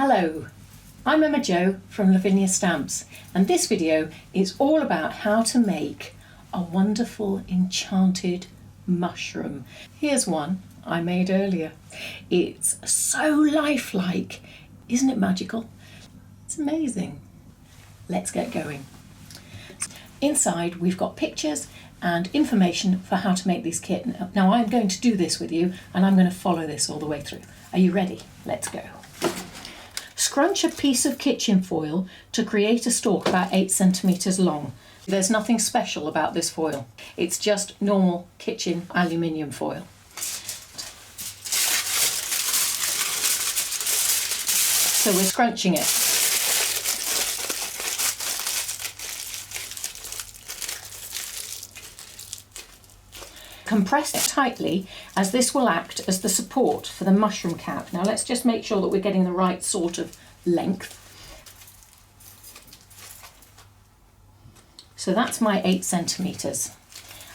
Hello, I'm Emma Jo from Lavinia Stamps, and this video is all about how to make a wonderful enchanted mushroom. Here's one I made earlier. It's so lifelike, isn't it magical? It's amazing. Let's get going. Inside we've got pictures and information for how to make this kit. Now I'm going to do this with you and I'm going to follow this all the way through. Are you ready? Let's go. Scrunch a piece of kitchen foil to create a stalk about 8 centimetres long. There's nothing special about this foil. It's just normal kitchen aluminium foil. So we're scrunching it. Compress it tightly, as this will act as the support for the mushroom cap. Now let's just make sure that we're getting the right sort of length. So that's my 8 centimetres.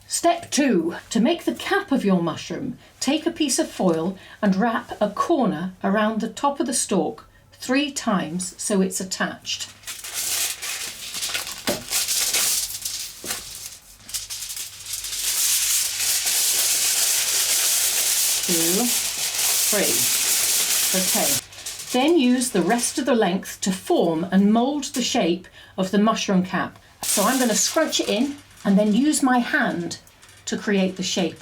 Step 2. To make the cap of your mushroom, take a piece of foil and wrap a corner around the top of the stalk 3 times so it's attached. 2, 3. Okay. Then use the rest of the length to form and mould the shape of the mushroom cap. So I'm going to scrunch it in and then use my hand to create the shape.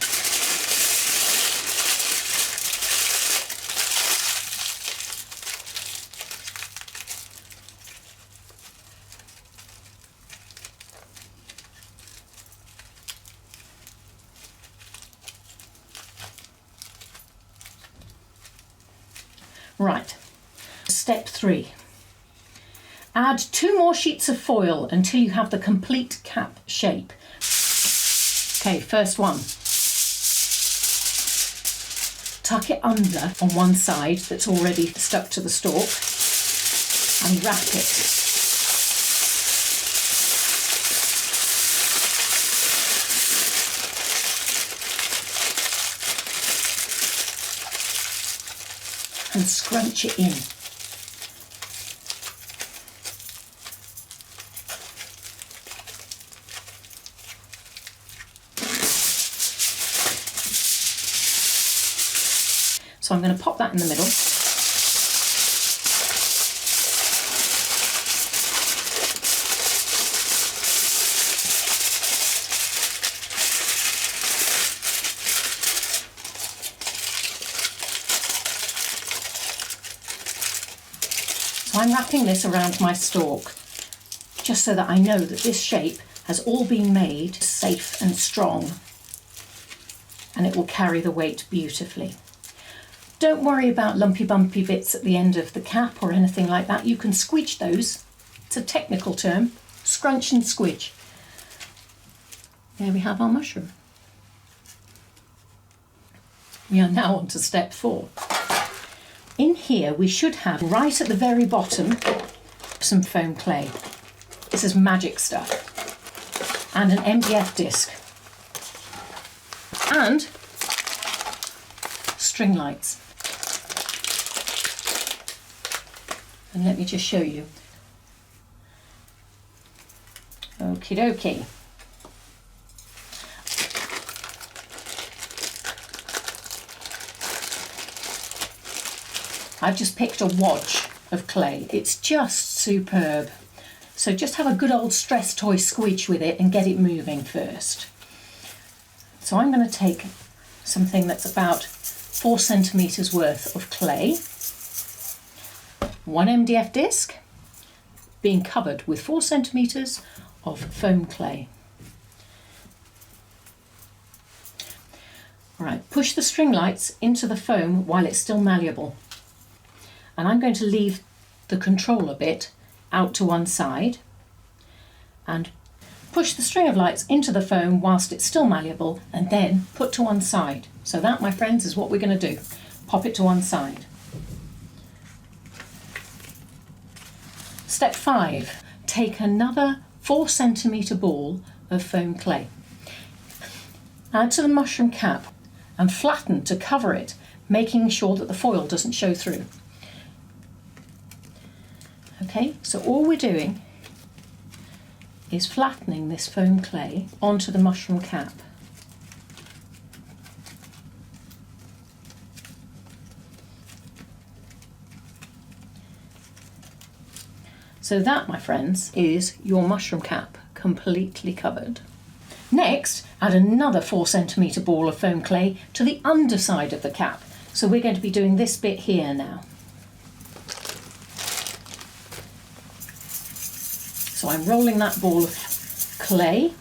Right, step 3. Add 2 more sheets of foil until you have the complete cap shape. Okay, first one. Tuck it under on one side that's already stuck to the stalk and wrap it. And scrunch it in. So I'm going to pop that in the middle. I'm wrapping this around my stalk just so that I know that this shape has all been made safe and strong and it will carry the weight beautifully. Don't worry about lumpy bumpy bits at the end of the cap or anything like that. You can squidge those. It's a technical term. Scrunch and squidge. There we have our mushroom. We are now on to step 4. In here we should have, right at the very bottom, some foam clay. This is magic stuff. And an MDF disc. And string lights. And let me just show you. Okie dokie. I've just picked a wodge of clay. It's just superb. So just have a good old stress toy squidge with it and get it moving first. So I'm going to take something that's about 4 centimetres worth of clay, 1 MDF disc, being covered with 4 centimetres of foam clay. All right, push the string lights into the foam while it's still malleable. And I'm going to leave the controller bit out to one side and push the string of lights into the foam whilst it's still malleable and then put to one side. So that, my friends, is what we're going to do. Pop it to one side. Step 5. Take another 4 centimetre ball of foam clay. Add to the mushroom cap and flatten to cover it, making sure that the foil doesn't show through. Okay, so all we're doing is flattening this foam clay onto the mushroom cap. So that, my friends, is your mushroom cap completely covered. Next, add another 4cm ball of foam clay to the underside of the cap. So we're going to be doing this bit here now. So I'm rolling that ball of clay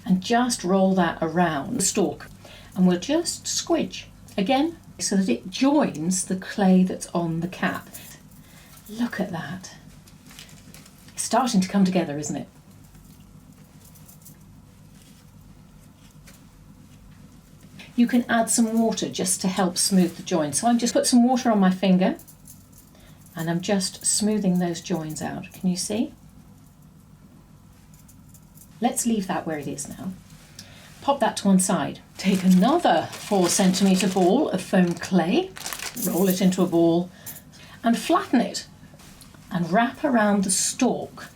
and just roll that around the stalk, and we'll just squidge again so that it joins the clay that's on the cap. Look at that. It's starting to come together, isn't it? You can add some water just to help smooth the joins. So I'm just put some water on my finger and I'm just smoothing those joins out. Can you see? Let's leave that where it is now. Pop that to one side. Take another 4cm ball of foam clay, roll it into a ball and flatten it and wrap around the stalk.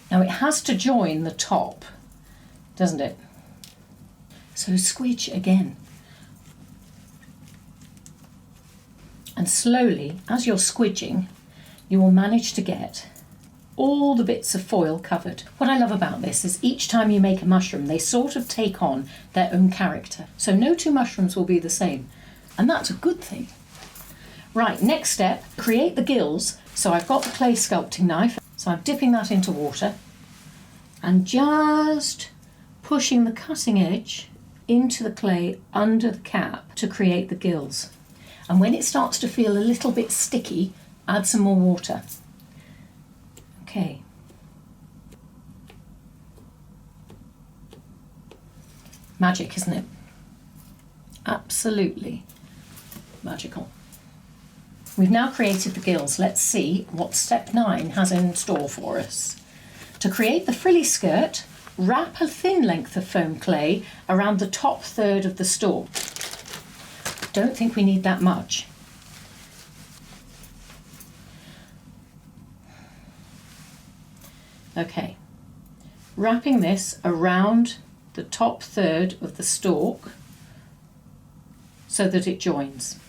Now it has to join the top, doesn't it? So squidge again. And slowly, as you're squidging, you will manage to get all the bits of foil covered. What I love about this is each time you make a mushroom, they sort of take on their own character. So no two mushrooms will be the same, and that's a good thing. Right, next step, create the gills. So I've got the clay sculpting knife, so I'm dipping that into water and just pushing the cutting edge into the clay under the cap to create the gills. And when it starts to feel a little bit sticky, add some more water. Okay. Magic, isn't it? Absolutely magical. We've now created the gills. Let's see what step 9 has in store for us. To create the frilly skirt, wrap a thin length of foam clay around the top third of the stalk. Don't think we need that much. Okay, wrapping this around the top third of the stalk so that it joins.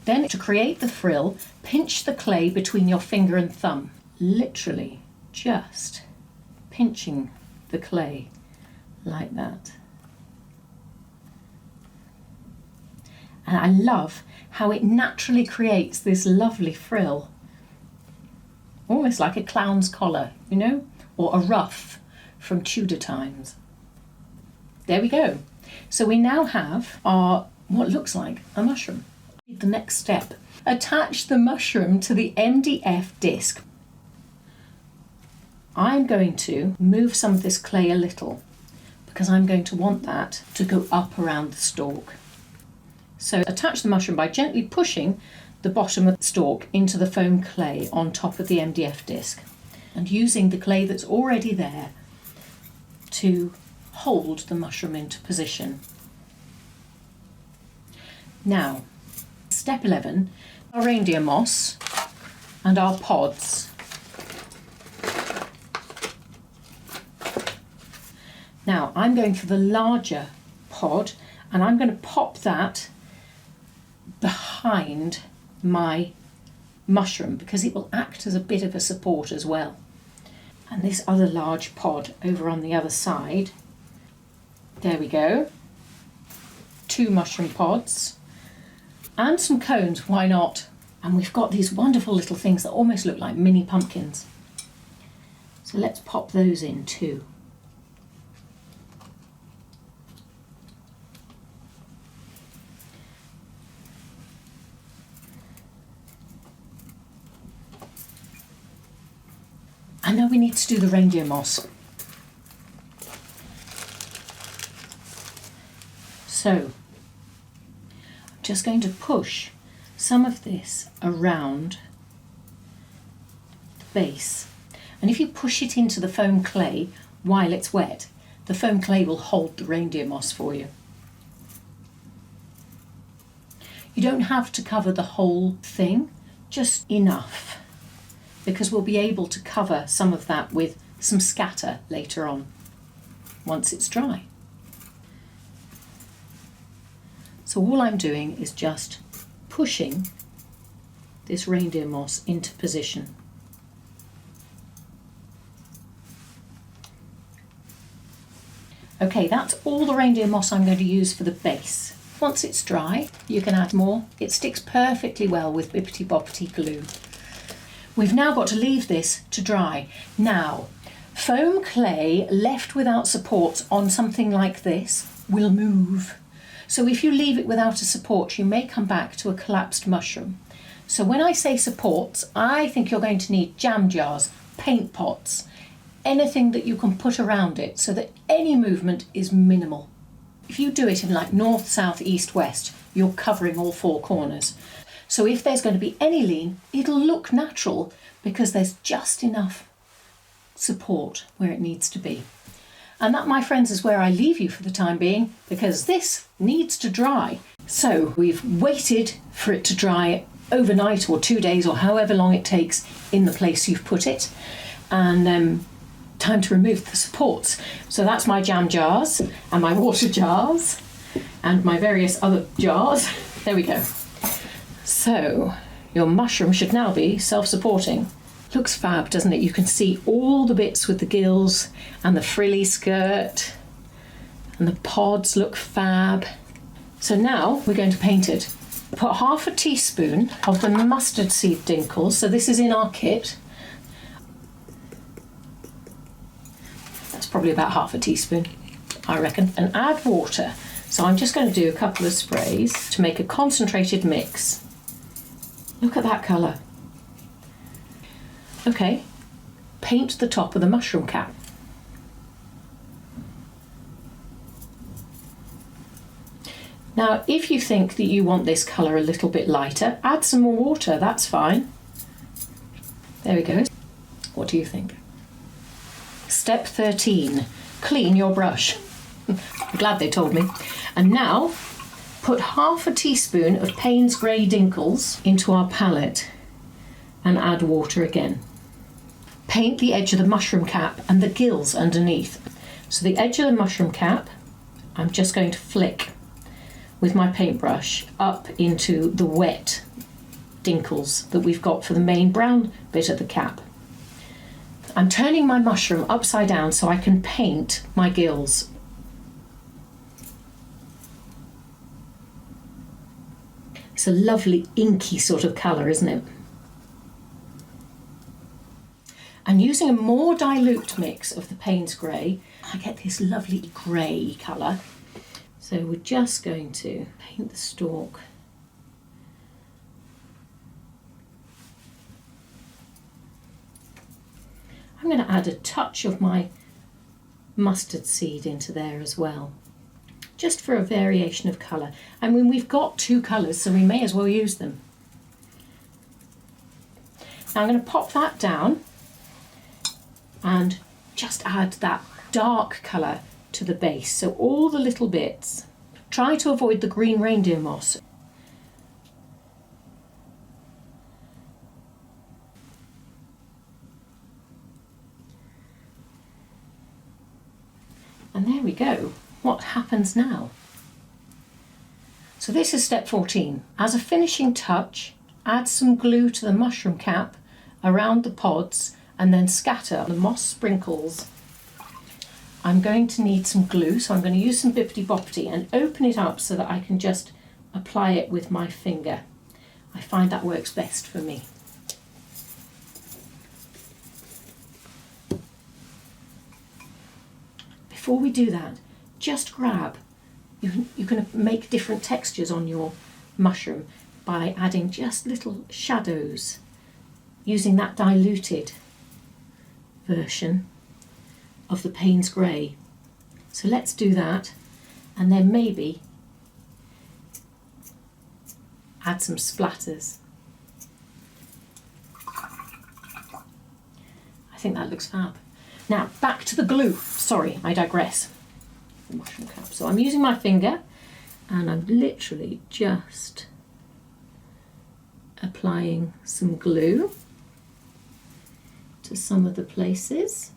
Then to create the frill, pinch the clay between your finger and thumb, literally just pinching the clay like that. And I love how it naturally creates this lovely frill, almost like a clown's collar, you know, or a ruff from Tudor times. There we go. So we now have our, what looks like a mushroom. The next step, attach the mushroom to the MDF disc. I'm going to move some of this clay a little because I'm going to want that to go up around the stalk. So attach the mushroom by gently pushing the bottom of the stalk into the foam clay on top of the MDF disc and using the clay that's already there to hold the mushroom into position. Now, step 11, our reindeer moss and our pods. Now I'm going for the larger pod and I'm going to pop that behind my mushroom because it will act as a bit of a support as well. And this other large pod over on the other side. There we go. 2 mushroom pods. And some cones, why not? And we've got these wonderful little things that almost look like mini pumpkins. So let's pop those in too. And now we need to do the reindeer moss. So I'm just going to push some of this around the base. And if you push it into the foam clay while it's wet, the foam clay will hold the reindeer moss for you. You don't have to cover the whole thing, just enough, because we'll be able to cover some of that with some scatter later on, once it's dry. So all I'm doing is just pushing this reindeer moss into position. Okay, that's all the reindeer moss I'm going to use for the base. Once it's dry, you can add more. It sticks perfectly well with Bippity Boppity glue. We've now got to leave this to dry. Now, foam clay left without support on something like this will move. So if you leave it without a support, you may come back to a collapsed mushroom. So when I say supports, I think you're going to need jam jars, paint pots, anything that you can put around it so that any movement is minimal. If you do it in like north, south, east, west, you're covering all four corners. So if there's going to be any lean, it'll look natural because there's just enough support where it needs to be. And that, my friends, is where I leave you for the time being, because this needs to dry. So we've waited for it to dry overnight or 2 days or however long it takes in the place you've put it. And time to remove the supports. So that's my jam jars and my water jars and my various other jars. There we go. So your mushroom should now be self-supporting. Looks fab, doesn't it? You can see all the bits with the gills and the frilly skirt, and the pods look fab. So now we're going to paint it. Put half a teaspoon of the mustard seed dinkles. So this is in our kit. Probably about half a teaspoon, I reckon, and add water. So I'm just going to do a couple of sprays to make a concentrated mix. Look at that colour. Okay, paint the top of the mushroom cap. Now, if you think that you want this colour a little bit lighter, add some more water, that's fine. There we go. What do you think? Step 13, clean your brush. I'm glad they told me. And now, put half a teaspoon of Payne's Grey Dinkles into our palette and add water again. Paint the edge of the mushroom cap and the gills underneath. So the edge of the mushroom cap, I'm just going to flick with my paintbrush up into the wet dinkles that we've got for the main brown bit at the cap. I'm turning my mushroom upside down so I can paint my gills. It's a lovely inky sort of colour, isn't it? And using a more dilute mix of the Payne's Grey, I get this lovely grey colour. So we're just going to paint the stalk. I'm going to add a touch of my mustard seed into there as well, just for a variation of colour. I mean, we've got two colours, so we may as well use them. Now I'm going to pop that down and just add that dark colour to the base. So all the little bits. Try to avoid the green reindeer moss. And there we go. What happens now? So this is step 14. As a finishing touch, add some glue to the mushroom cap around the pods and then scatter the moss sprinkles. I'm going to need some glue, so I'm going to use some Bippity Boppity and open it up so that I can just apply it with my finger. I find that works best for me. Before we do that, just grab, you can make different textures on your mushroom by adding just little shadows using that diluted version of the Payne's Grey. So let's do that, and then maybe add some splatters. I think that looks fab. Now, back to the glue. Sorry, I digress. The mushroom cap. So I'm using my finger and I'm literally just applying some glue to some of the places,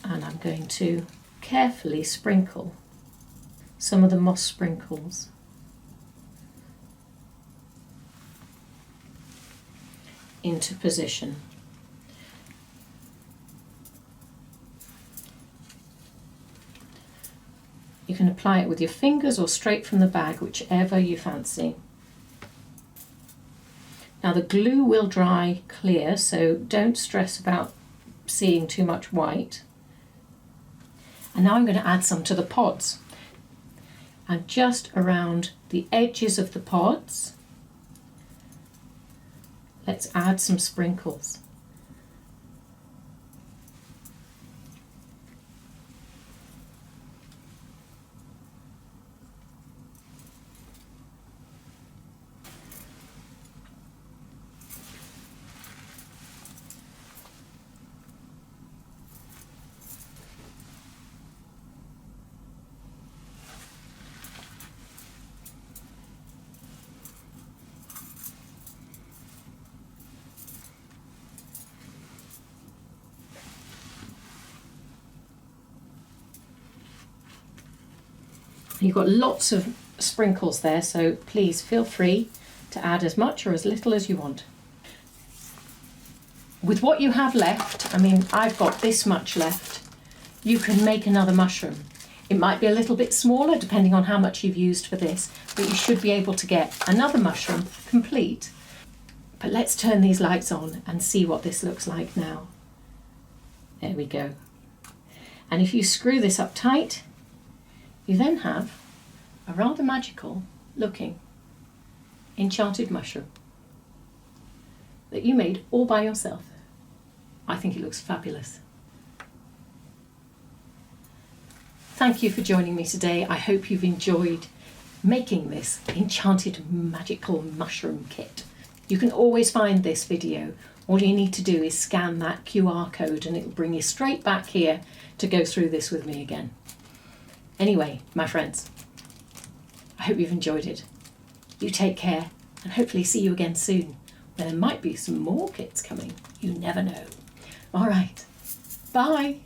and I'm going to carefully sprinkle some of the moss sprinkles into position. You can apply it with your fingers or straight from the bag, whichever you fancy. Now the glue will dry clear, so don't stress about seeing too much white. And now I'm going to add some to the pods. And just around the edges of the pods, let's add some sprinkles. You've got lots of sprinkles there, so please feel free to add as much or as little as you want. With what you have left, I mean, I've got this much left, you can make another mushroom. It might be a little bit smaller depending on how much you've used for this, but you should be able to get another mushroom complete. But let's turn these lights on and see what this looks like now. There we go. And if you screw this up tight, you then have a rather magical looking enchanted mushroom that you made all by yourself. I think it looks fabulous. Thank you for joining me today. I hope you've enjoyed making this enchanted magical mushroom kit. You can always find this video. All you need to do is scan that QR code and it'll bring you straight back here to go through this with me again. Anyway, my friends, I hope you've enjoyed it. You take care and hopefully see you again soon, where there might be some more kits coming. You never know. All right, bye.